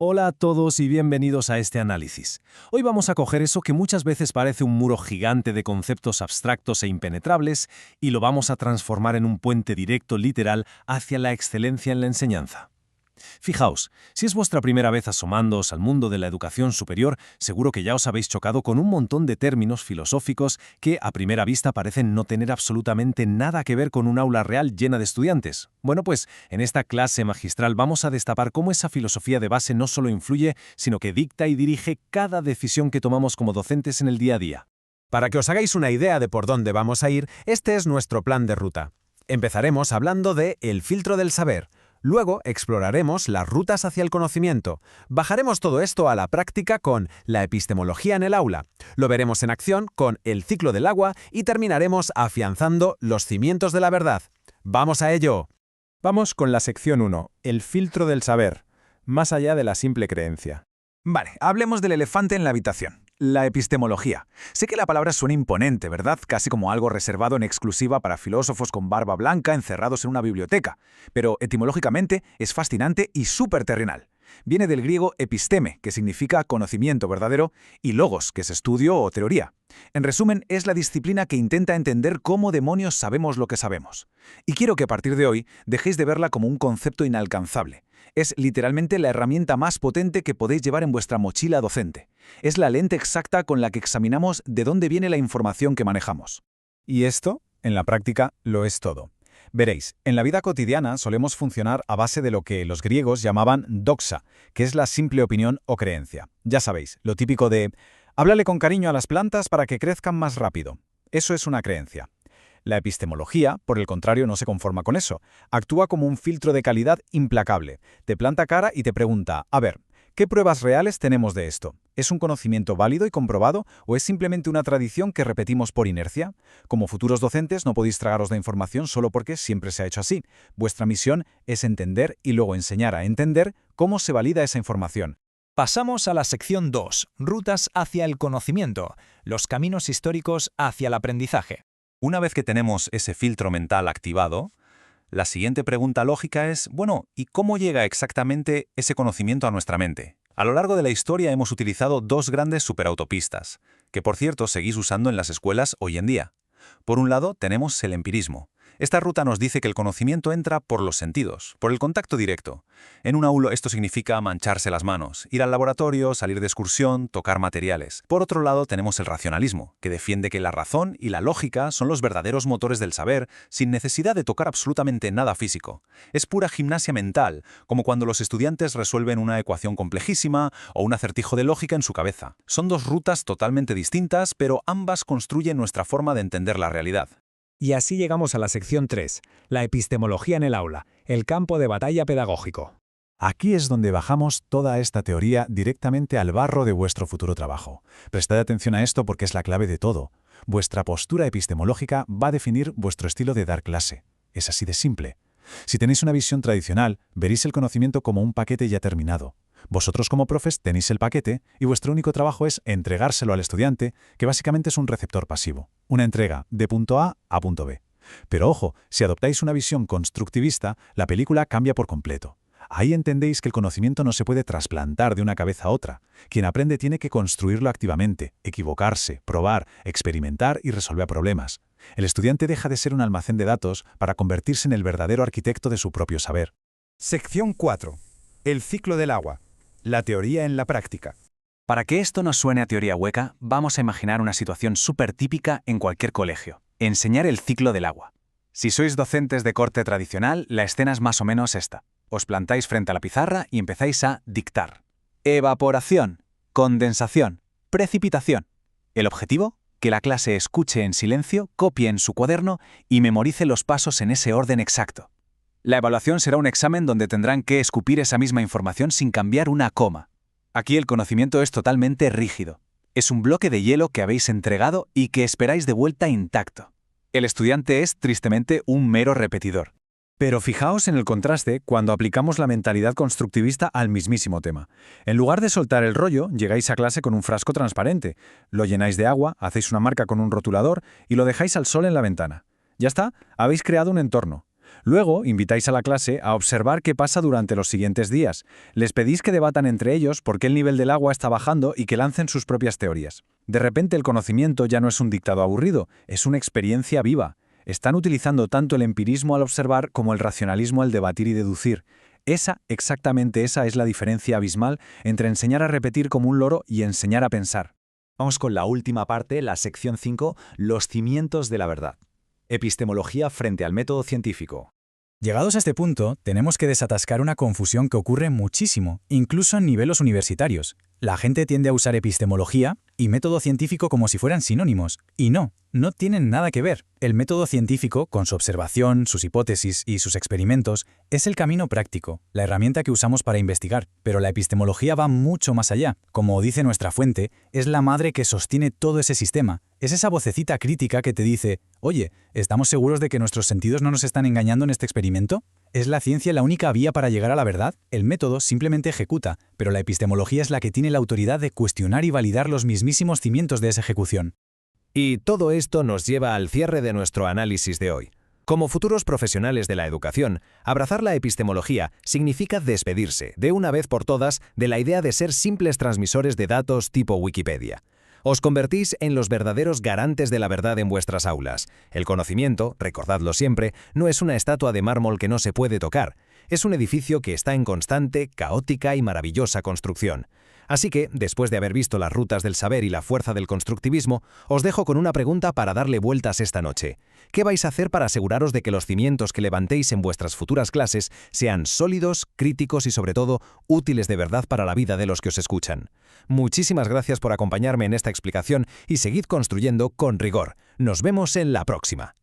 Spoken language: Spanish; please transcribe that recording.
Hola a todos y bienvenidos a este análisis. Hoy vamos a coger eso que muchas veces parece un muro gigante de conceptos abstractos e impenetrables y lo vamos a transformar en un puente directo literal hacia la excelencia en la enseñanza. Fijaos, si es vuestra primera vez asomándoos al mundo de la educación superior, seguro que ya os habéis chocado con un montón de términos filosóficos que a primera vista parecen no tener absolutamente nada que ver con un aula real llena de estudiantes. Bueno, pues en esta clase magistral vamos a destapar cómo esa filosofía de base no solo influye, sino que dicta y dirige cada decisión que tomamos como docentes en el día a día. Para que os hagáis una idea de por dónde vamos a ir, este es nuestro plan de ruta. Empezaremos hablando de el filtro del saber. Luego exploraremos las rutas hacia el conocimiento. Bajaremos todo esto a la práctica con la epistemología en el aula. Lo veremos en acción con el ciclo del agua y terminaremos afianzando los cimientos de la verdad. ¡Vamos a ello! Vamos con la sección 1, el filtro del saber, más allá de la simple creencia. Vale, hablemos del elefante en la habitación. La epistemología. Sé que la palabra suena imponente, ¿verdad? Casi como algo reservado en exclusiva para filósofos con barba blanca encerrados en una biblioteca. Pero etimológicamente es fascinante y súper terrenal. Viene del griego episteme, que significa conocimiento verdadero, y logos, que es estudio o teoría. En resumen, es la disciplina que intenta entender cómo demonios sabemos lo que sabemos. Y quiero que a partir de hoy dejéis de verla como un concepto inalcanzable. Es literalmente la herramienta más potente que podéis llevar en vuestra mochila docente. Es la lente exacta con la que examinamos de dónde viene la información que manejamos. Y esto, en la práctica, lo es todo. Veréis, en la vida cotidiana solemos funcionar a base de lo que los griegos llamaban doxa, que es la simple opinión o creencia. Ya sabéis, lo típico de «háblale con cariño a las plantas para que crezcan más rápido». Eso es una creencia. La epistemología, por el contrario, no se conforma con eso. Actúa como un filtro de calidad implacable. Te planta cara y te pregunta, a ver, ¿qué pruebas reales tenemos de esto? ¿Es un conocimiento válido y comprobado o es simplemente una tradición que repetimos por inercia? Como futuros docentes no podéis tragaros la información solo porque siempre se ha hecho así. Vuestra misión es entender y luego enseñar a entender cómo se valida esa información. Pasamos a la sección 2, rutas hacia el conocimiento, los caminos históricos hacia el aprendizaje. Una vez que tenemos ese filtro mental activado, la siguiente pregunta lógica es, bueno, ¿y cómo llega exactamente ese conocimiento a nuestra mente? A lo largo de la historia hemos utilizado dos grandes superautopistas, que por cierto seguís usando en las escuelas hoy en día. Por un lado tenemos el empirismo. Esta ruta nos dice que el conocimiento entra por los sentidos, por el contacto directo. En un aula esto significa mancharse las manos, ir al laboratorio, salir de excursión, tocar materiales. Por otro lado tenemos el racionalismo, que defiende que la razón y la lógica son los verdaderos motores del saber, sin necesidad de tocar absolutamente nada físico. Es pura gimnasia mental, como cuando los estudiantes resuelven una ecuación complejísima o un acertijo de lógica en su cabeza. Son dos rutas totalmente distintas, pero ambas construyen nuestra forma de entender la realidad. Y así llegamos a la sección 3, la epistemología en el aula, el campo de batalla pedagógico. Aquí es donde bajamos toda esta teoría directamente al barro de vuestro futuro trabajo. Prestad atención a esto porque es la clave de todo. Vuestra postura epistemológica va a definir vuestro estilo de dar clase. Es así de simple. Si tenéis una visión tradicional, veréis el conocimiento como un paquete ya terminado. Vosotros como profes tenéis el paquete y vuestro único trabajo es entregárselo al estudiante, que básicamente es un receptor pasivo, una entrega de punto A a punto B. Pero ojo, si adoptáis una visión constructivista, la película cambia por completo. Ahí entendéis que el conocimiento no se puede trasplantar de una cabeza a otra. Quien aprende tiene que construirlo activamente, equivocarse, probar, experimentar y resolver problemas. El estudiante deja de ser un almacén de datos para convertirse en el verdadero arquitecto de su propio saber. Sección 4. El ciclo del agua. La teoría en la práctica. Para que esto no suene a teoría hueca, vamos a imaginar una situación súper típica en cualquier colegio. Enseñar el ciclo del agua. Si sois docentes de corte tradicional, la escena es más o menos esta. Os plantáis frente a la pizarra y empezáis a dictar. Evaporación, condensación, precipitación. ¿El objetivo? Que la clase escuche en silencio, copie en su cuaderno y memorice los pasos en ese orden exacto. La evaluación será un examen donde tendrán que escupir esa misma información sin cambiar una coma. Aquí el conocimiento es totalmente rígido. Es un bloque de hielo que habéis entregado y que esperáis de vuelta intacto. El estudiante es, tristemente, un mero repetidor. Pero fijaos en el contraste cuando aplicamos la mentalidad constructivista al mismísimo tema. En lugar de soltar el rollo, llegáis a clase con un frasco transparente, lo llenáis de agua, hacéis una marca con un rotulador y lo dejáis al sol en la ventana. Ya está, habéis creado un entorno. Luego, invitáis a la clase a observar qué pasa durante los siguientes días. Les pedís que debatan entre ellos por qué el nivel del agua está bajando y que lancen sus propias teorías. De repente el conocimiento ya no es un dictado aburrido, es una experiencia viva. Están utilizando tanto el empirismo al observar como el racionalismo al debatir y deducir. Exactamente esa es la diferencia abismal entre enseñar a repetir como un loro y enseñar a pensar. Vamos con la última parte, la sección 5, los cimientos de la verdad. Epistemología frente al método científico. Llegados a este punto, tenemos que desatascar una confusión que ocurre muchísimo, incluso en niveles universitarios. La gente tiende a usar epistemología y método científico como si fueran sinónimos, y no tienen nada que ver. El método científico, con su observación, sus hipótesis y sus experimentos, es el camino práctico, la herramienta que usamos para investigar, pero la epistemología va mucho más allá. Como dice nuestra fuente, es la madre que sostiene todo ese sistema. Es esa vocecita crítica que te dice, oye, ¿estamos seguros de que nuestros sentidos no nos están engañando en este experimento? ¿Es la ciencia la única vía para llegar a la verdad? El método simplemente ejecuta, pero la epistemología es la que tiene la autoridad de cuestionar y validar los mismísimos cimientos de esa ejecución. Y todo esto nos lleva al cierre de nuestro análisis de hoy. Como futuros profesionales de la educación, abrazar la epistemología significa despedirse, de una vez por todas, de la idea de ser simples transmisores de datos tipo Wikipedia. Os convertís en los verdaderos garantes de la verdad en vuestras aulas. El conocimiento, recordadlo siempre, no es una estatua de mármol que no se puede tocar. Es un edificio que está en constante, caótica y maravillosa construcción. Así que, después de haber visto las rutas del saber y la fuerza del constructivismo, os dejo con una pregunta para darle vueltas esta noche. ¿Qué vais a hacer para aseguraros de que los cimientos que levantéis en vuestras futuras clases sean sólidos, críticos y, sobre todo, útiles de verdad para la vida de los que os escuchan? Muchísimas gracias por acompañarme en esta explicación y seguid construyendo con rigor. Nos vemos en la próxima.